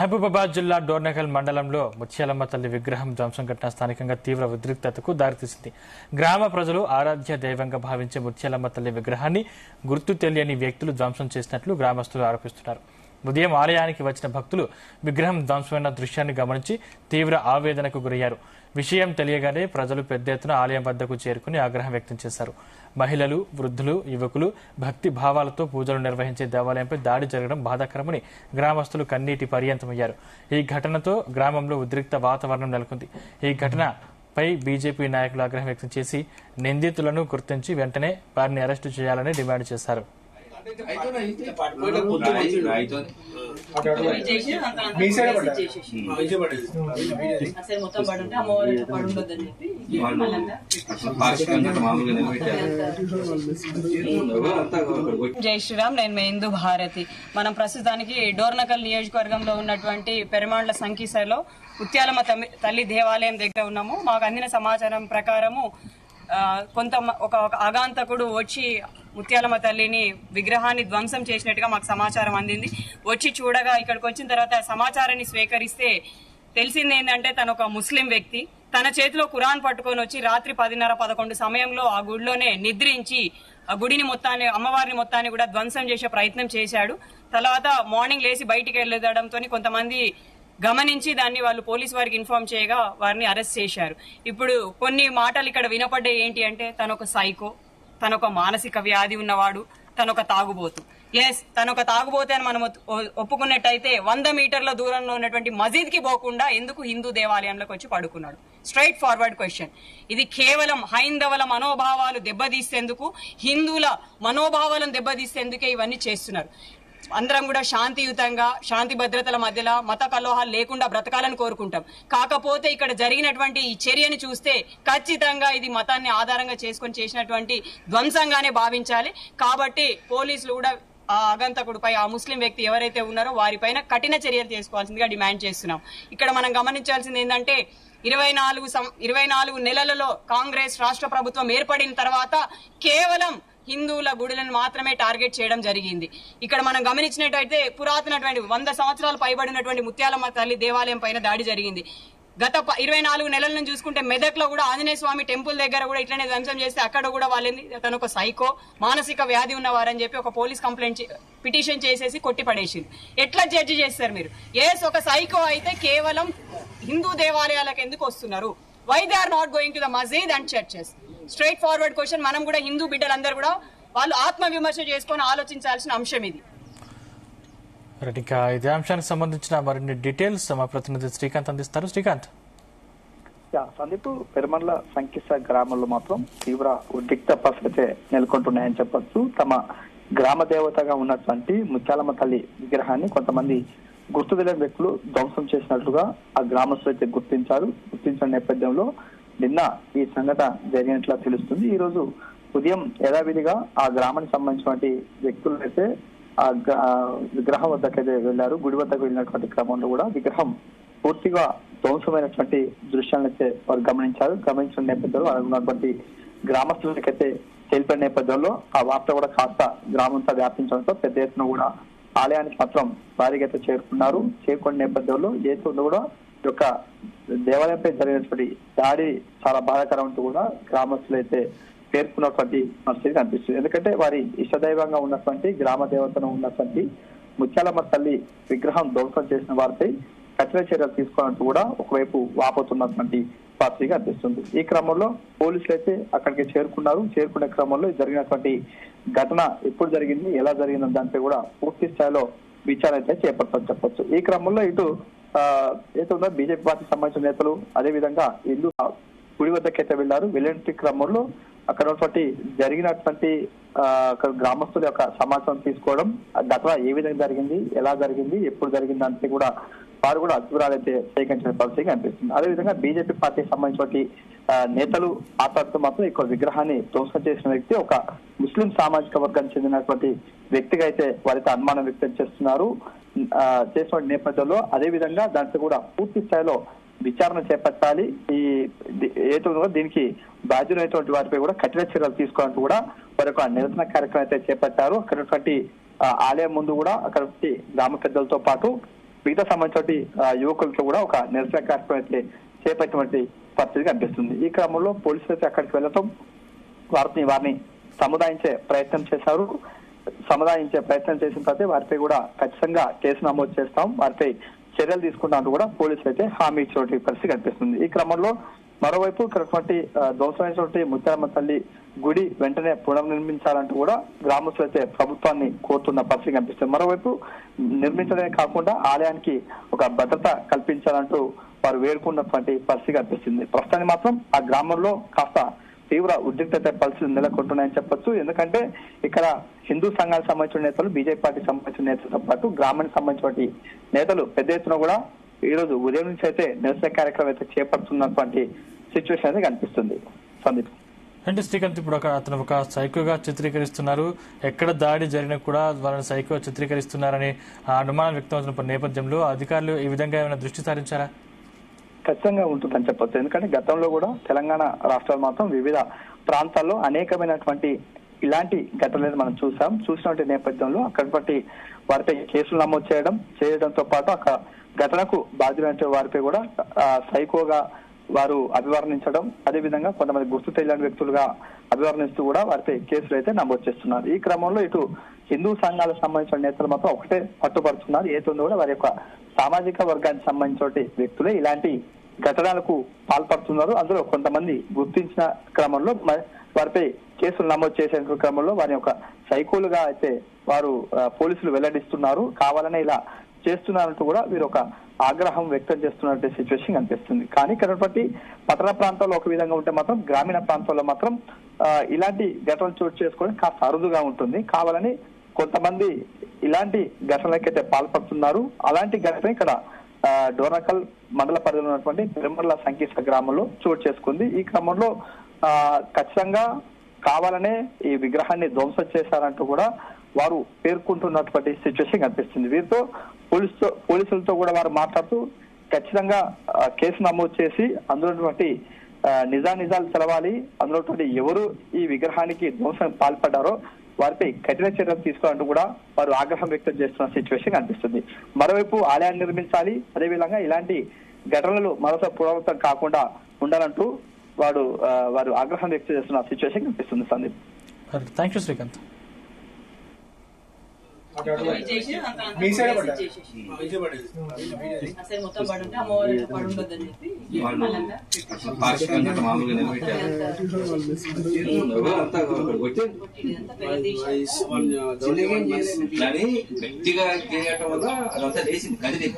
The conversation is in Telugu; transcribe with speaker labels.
Speaker 1: మహబూబాబాద్ జిల్లా డోర్నకల్ మండలంలో ముత్యాలమ్మ తల్లి విగ్రహం ధ్వంసం ఘటన స్థానికంగా తీవ్ర ఉద్రిక్తతకు దారితీసింది. గ్రామ ప్రజలు ఆరాధ్య దైవంగా భావించే ముత్యాలమ్మ తల్లి విగ్రహాన్ని గుర్తు తెలియని వ్యక్తులు ధ్వంసం చేసినట్లు గ్రామస్తులు ఆరోపిస్తున్నారు. ఉదయం ఆలయానికి వచ్చిన భక్తులు విగ్రహం ధ్వంసమైన దృశ్యాన్ని గమనించి తీవ్ర ఆవేదనకు గురయ్యారు. విషయం తెలియగానే ప్రజలు పెద్ద ఎత్తున ఆలయం వద్దకు చేరుకుని ఆగ్రహం వ్యక్తం చేశారు. మహిళలు, వృద్ధులు, యువకులు భక్తి భావాలతో పూజలు నిర్వహించే దేవాలయంపై దాడి జరగడం బాధాకరమని గ్రామస్తులు కన్నీటి పర్యంతమయ్యారు. ఈ ఘటనతో గ్రామంలో ఉద్రిక్త వాతావరణం నెలకొంది. ఈ ఘటనపై బీజేపీ నాయకులు ఆగ్రహం వ్యక్తం చేసి నిందితులను గుర్తించి వెంటనే వారిని అరెస్టు చేయాలని డిమాండ్ చేశారు.
Speaker 2: జై శ్రీరామ్. నేను మీ హిందూ భారతి. మనం ప్రస్తుతానికి డోర్నకల్ నియోజకవర్గంలో ఉన్నటువంటి పెరుమాండ్ల సంకీసలో ముత్యాలమ్మ తల్లి దేవాలయం దగ్గర ఉన్నాము. మాకు అందిన సమాచారం ప్రకారము ఒక ఆగాంతకుడు వచ్చి ముత్యాలమ్మ తల్లిని విగ్రహాన్ని ధ్వంసం చేసినట్టుగా మాకు సమాచారం అందింది. వచ్చి చూడగా ఇక్కడికి వచ్చిన తర్వాత సమాచారాన్ని స్వీకరిస్తే తెలిసింది ఏంటంటే తను ఒక ముస్లిం వ్యక్తి. తన చేతిలో ఖురాన్ పట్టుకొని వచ్చి రాత్రి 10:30-11 సమయంలో ఆ గుడిలోనే నిద్రించి ఆ గుడిని మొత్తాన్ని, అమ్మవారిని మొత్తాన్ని కూడా ధ్వంసం చేసే ప్రయత్నం చేశాడు. తర్వాత మార్నింగ్ లేచి బయటికి వెళ్ళడంతో కొంతమంది గమనించి దాన్ని వాళ్ళు పోలీసు వారికి ఇన్ఫార్మ్ చేయగా వారిని అరెస్ట్ చేశారు. ఇప్పుడు కొన్ని మాటలు ఇక్కడ వినపడ్డాయి. ఏంటి అంటే తనొక సైకో, తనొక మానసిక వ్యాధి ఉన్నవాడు, తనొక తాగుబోతు. తనొక తాగుబోతే అని మనం ఒప్పుకున్నట్టయితే 100 మీటర్ల దూరంలో ఉన్నటువంటి మసీద్ కి పోకుండా ఎందుకు హిందూ దేవాలయంలోకి వచ్చి పడుకున్నాడు? స్ట్రైట్ ఫార్వర్డ్ క్వశ్చన్. ఇది కేవలం హైందవుల మనోభావాలు దెబ్బతీసేందుకు, హిందువుల మనోభావాలను దెబ్బతీసేందుకే ఇవన్నీ చేస్తున్నారు. అందరం కూడా శాంతియుతంగా, శాంతి భద్రతల మధ్యలో మత కలోహాలు లేకుండా బ్రతకాలని కోరుకుంటాం. కాకపోతే ఇక్కడ జరిగినటువంటి ఈ చర్యని చూస్తే ఖచ్చితంగా ఇది మతాన్ని ఆధారంగా చేసుకొని చేసినటువంటి ధ్వంసంగానే భావించాలి. కాబట్టి పోలీసులు కూడా ఆ ఆగంతకుడిపై, ఆ ముస్లిం వ్యక్తి ఎవరైతే ఉన్నారో వారిపైన కఠిన చర్యలు తీసుకోవాల్సిందిగా డిమాండ్ చేస్తున్నాం. ఇక్కడ మనం గమనించాల్సింది ఏంటంటే 24 నెలలలో కాంగ్రెస్ రాష్ట్ర ప్రభుత్వం ఏర్పడిన తర్వాత కేవలం హిందువుల గుడులను మాత్రమే టార్గెట్ చేయడం జరిగింది. ఇక్కడ మనం గమనించినట్టయితే పురాతనటువంటి 100 సంవత్సరాలు పైబడినటువంటి ముత్యాలమ్మ తల్లి దేవాలయం పైన దాడి జరిగింది. గత 24 నెలల నుంచి చూసుకుంటే మెదక్లో కూడా ఆంజనేయ స్వామి టెంపుల్ దగ్గర కూడా ఇట్లనే ధ్వంసం చేస్తే అక్కడ కూడా వాళ్ళేంది తను ఒక సైకో, మానసిక వ్యాధి ఉన్నవారని చెప్పి ఒక పోలీస్ కంప్లైంట్ పిటిషన్ చేసేసి కొట్టి పడేసింది. ఎట్లా జడ్జి చేస్తారు మీరు? ఒక సైకో అయితే కేవలం హిందూ దేవాలయాలకు ఎందుకు వస్తున్నారు? Why they are not going to the masjid and churches? Straightforward ఫార్వర్డ్ క్వశ్చన్. మనం కూడా హిందూ బిడ్డలందరూ కూడా వాళ్ళు ఆత్మ విమర్శ చేసుకొని ఆలోచించాల్సిన అంశం ఇది.
Speaker 1: ఇంకా ఇదే అంశానికి సంబంధించిన మరిన్ని డీటెయిల్స్ మా ప్రతినిధి శ్రీకాంత్ అందిస్తారు. శ్రీకాంత్.
Speaker 3: సందీప్, పెరుమండ్ల సంకీస గ్రామంలో మాత్రం తీవ్ర ఉద్రిక్త పరిస్థితి నెలకొంటున్నాయని చెప్పొచ్చు. తమ గ్రామ దేవతగా ఉన్నటువంటి ముత్యాలమ్మ తల్లి విగ్రహాన్ని కొంతమంది గుర్తు తెలియని వ్యక్తులు ధ్వంసం చేసినట్లుగా ఆ గ్రామస్తులు అయితే గుర్తించిన నేపథ్యంలో నిన్న ఈ సంఘటన జరిగినట్లా తెలుస్తుంది. ఈ రోజు ఉదయం యథావిధిగా ఆ గ్రామానికి సంబంధించినటువంటి వ్యక్తులు అయితే ఆ విగ్రహం వద్దకైతే వెళ్లారు. గుడి వద్దకు వెళ్ళినటువంటి క్రమంలో కూడా విగ్రహం పూర్తిగా ధ్వంసమైనటువంటి దృశ్యాలను అయితే వారు గమనించిన నేపథ్యంలో వారు ఉన్నటువంటి గ్రామస్తులకైతే తెలిపిన నేపథ్యంలో ఆ వార్త కూడా కాస్త గ్రామంతో వ్యాపించడంతో పెద్ద ఎత్తున కూడా ఆలయానికి మాత్రం భారీగా అయితే చేరుకున్న నేపథ్యంలో ఏదో కూడా ఈ యొక్క దేవాలయంపై జరిగినటువంటి దాడి చాలా బాధాకరం అంటూ కూడా గ్రామస్తులు అయితే పేర్కొన్నటువంటి పరిస్థితి కనిపిస్తుంది. ఎందుకంటే వారి ఇష్టదైవంగా ఉన్నటువంటి గ్రామ దేవతను ఉన్నటువంటి ముత్యాలమ్మ తల్లి విగ్రహం ధ్వంసం చేసిన వారిపై కఠిన చర్యలు తీసుకోవాలంటూ కూడా ఒకవైపు వాపోతున్నటువంటి పరిస్థితి కనిపిస్తుంది. ఈ క్రమంలో పోలీసులు అయితే అక్కడికి చేరుకునే క్రమంలో జరిగినటువంటి ఘటన ఎప్పుడు జరిగింది, ఎలా జరిగింది దానిపై కూడా పూర్తి స్థాయిలో విచారణ అయితే చేపడతామని చెప్పొచ్చు. ఈ క్రమంలో ఇటు ఏదో బీజేపీ పార్టీకి సంబంధించిన నేతలు అదేవిధంగా హిందూ గుడి వద్దకైతే వెళ్ళిన క్రమంలో అక్కడ జరిగినటువంటి గ్రామస్తుల యొక్క సమాచారం తీసుకోవడం, ఘటన ఏ విధంగా జరిగింది, ఎలా జరిగింది, ఎప్పుడు జరిగింది అంటే కూడా వారు కూడా అభిప్రాయాలు అయితే సేకరించిన పరిస్థితి కనిపిస్తుంది. అదేవిధంగా బీజేపీ పార్టీకి సంబంధించినటువంటి నేతలు మాట్లాడుతూ మాత్రం ఇక్కడ విగ్రహాన్ని ధ్వంసం చేసిన వ్యక్తి ఒక ముస్లిం సామాజిక వర్గానికి చెందినటువంటి వ్యక్తిగా అయితే వారైతే అనుమానం వ్యక్తం చేసిన నేపథ్యంలో అదేవిధంగా దాంట్లో కూడా పూర్తి స్థాయిలో విచారణ చేపట్టాలి. ఈ ఏదో దీనికి బాధ్యులైనటువంటి వారిపై కూడా కఠిన చర్యలు తీసుకోవాలంటూ కూడా వారి యొక్క నిరసన కార్యక్రమం అయితే చేపట్టారు. అక్కడ ఆలయం ముందు కూడా అక్కడ గ్రామ పెద్దలతో పాటు మిగతా సంబంధించిన యువకులతో కూడా ఒక నిరసన కార్యక్రమం అయితే చేపట్టినటువంటి పరిస్థితి కనిపిస్తుంది. ఈ క్రమంలో పోలీసులు అయితే అక్కడికి వెళ్ళటం వారిని సముదాయించే ప్రయత్నం చేశారు. సముదాయించే ప్రయత్నం చేసిన తర్వాత వారిపై కూడా ఖచ్చితంగా కేసు నమోదు చేస్తాం, వారిపై చర్యలు తీసుకుంటామంటూ కూడా పోలీసులు అయితే హామీ ఇచ్చినటువంటి పరిస్థితి కనిపిస్తుంది. ఈ క్రమంలో మరోవైపు ఇక్కడ ధ్వంసమైనటువంటి ముత్యాలమ్మ తల్లి గుడి వెంటనే పునర్నిర్మించాలంటూ కూడా గ్రామస్తులు అయితే ప్రభుత్వాన్ని కోరుతున్న పరిస్థితి కనిపిస్తుంది. మరోవైపు నిర్మించడమే కాకుండా ఆలయానికి ఒక భద్రత కల్పించాలంటూ వారు వేడుకున్నటువంటి పరిస్థితి కనిపిస్తుంది. ప్రస్తుతానికి మాత్రం ఆ గ్రామంలో కాస్త తీవ్ర ఉద్రిక్తత పరిస్థితులు నెలకొంటున్నాయని చెప్పొచ్చు. ఎందుకంటే ఇక్కడ హిందూ సంఘాలకు సంబంధించిన నేతలు, బీజేపీ పార్టీకి సంబంధించిన నేతలతో పాటు గ్రామానికి సంబంధించిన నేతలు పెద్ద ఎత్తున కూడా ఈ రోజు ఉదయం నుంచి అయితే నిరసన కార్యక్రమం అయితే చేపడుతున్నటువంటి సిచ్యువేషన్ అయితే కనిపిస్తుంది. సందీప్
Speaker 1: అంటే శ్రీకాంత్, ఇప్పుడు అతను ఒక సైకోగా చిత్రీకరిస్తున్నారు, ఎక్కడ దాడి జరిగినా కూడా వాళ్ళని సైకో చిత్రీకరిస్తున్నారని అనుమానం వ్యక్తమవుతున్న నేపథ్యంలో అధికారులు ఈ విధంగా ఏమైనా దృష్టి సారించారా?
Speaker 3: ఖచ్చితంగా ఉంటుందని చెప్పొచ్చు. ఎందుకంటే గతంలో కూడా తెలంగాణ రాష్ట్రాలు మాత్రం వివిధ ప్రాంతాల్లో అనేకమైనటువంటి ఇలాంటి ఘటనలు మనం చూసినటువంటి నేపథ్యంలో అక్కడి వారిపై కేసులు నమోదు చేయడంతో పాటు అక్కడ ఘటనకు బాధ్యులైన వారిపై కూడా సైకోగా వారు అభివర్ణించడం, అదేవిధంగా కొంతమంది గుర్తు తెలియని వ్యక్తులుగా అభివర్ణిస్తూ కూడా వారిపై కేసులు అయితే నమోదు చేస్తున్నారు. ఈ క్రమంలో ఇటు హిందూ సంఘాలకు సంబంధించిన నేతలు మాత్రం ఒకటే పట్టుబడుతున్నారు, ఏతుందో కూడా వారి యొక్క సామాజిక వర్గానికి సంబంధించిన వ్యక్తులే ఇలాంటి ఘటనలకు పాల్పడుతున్నారు. అందులో కొంతమంది గుర్తించిన క్రమంలో వారిపై కేసులు నమోదు చేసే క్రమంలో వారి యొక్క సైకోలుగా అయితే వారు పోలీసులు వెల్లడిస్తున్నారు, కావాలనే ఇలా చేస్తున్నారంటూ కూడా వీరు ఒక ఆగ్రహం వ్యక్తం చేస్తున్నట్టు సిచ్యువేషన్ కనిపిస్తుంది. కానీ ఇక్కడ పట్టణ ప్రాంతాల్లో ఒక విధంగా ఉంటే మాత్రం గ్రామీణ ప్రాంతాల్లో మాత్రం ఇలాంటి ఘటనలు చోటు చేసుకోవడం కాస్త అరుదుగా ఉంటుంది. కావాలని కొంతమంది ఇలాంటి ఘటనలకైతే పాల్పడుతున్నారు. అలాంటి ఘటన ఇక్కడ డోర్నకల్ మండల పరిధిలో ఉన్నటువంటి పెరుమర్ల సంకీర్ణ గ్రామంలో చోటు చేసుకుంది. ఈ క్రమంలో ఖచ్చితంగా కావాలనే ఈ విగ్రహాన్ని ధ్వంసం చేశారంటూ కూడా వారు పేర్కొంటున్నటువంటి సిచ్యువేషన్ కనిపిస్తుంది. వీరితో పోలీసులతో కూడా వారు మాట్లాడుతూ ఖచ్చితంగా కేసు నమోదు చేసి అందులో నిజాలు తెలవాలి, అందులో ఎవరు ఈ విగ్రహానికి ధ్వంసం పాల్పడ్డారో వారిపై కఠిన చర్యలు తీసుకోవాలంటూ కూడా వారు ఆగ్రహం వ్యక్తం చేస్తున్న సిచ్యువేషన్ కనిపిస్తుంది. మరోవైపు ఆలయాన్ని నిర్మించాలి, అదేవిధంగా ఇలాంటి ఘటనలు మరోసారి పునరావృతం కాకుండా ఉండాలంటూ వారు ఆగ్రహం వ్యక్తం చేస్తున్న సిచ్యువేషన్ కనిపిస్తుంది. Sandeep,
Speaker 1: thank you Srikanth.
Speaker 4: కానీ గట్టిగా చేయటం వల్ల అదంతా లేచింది కదిలి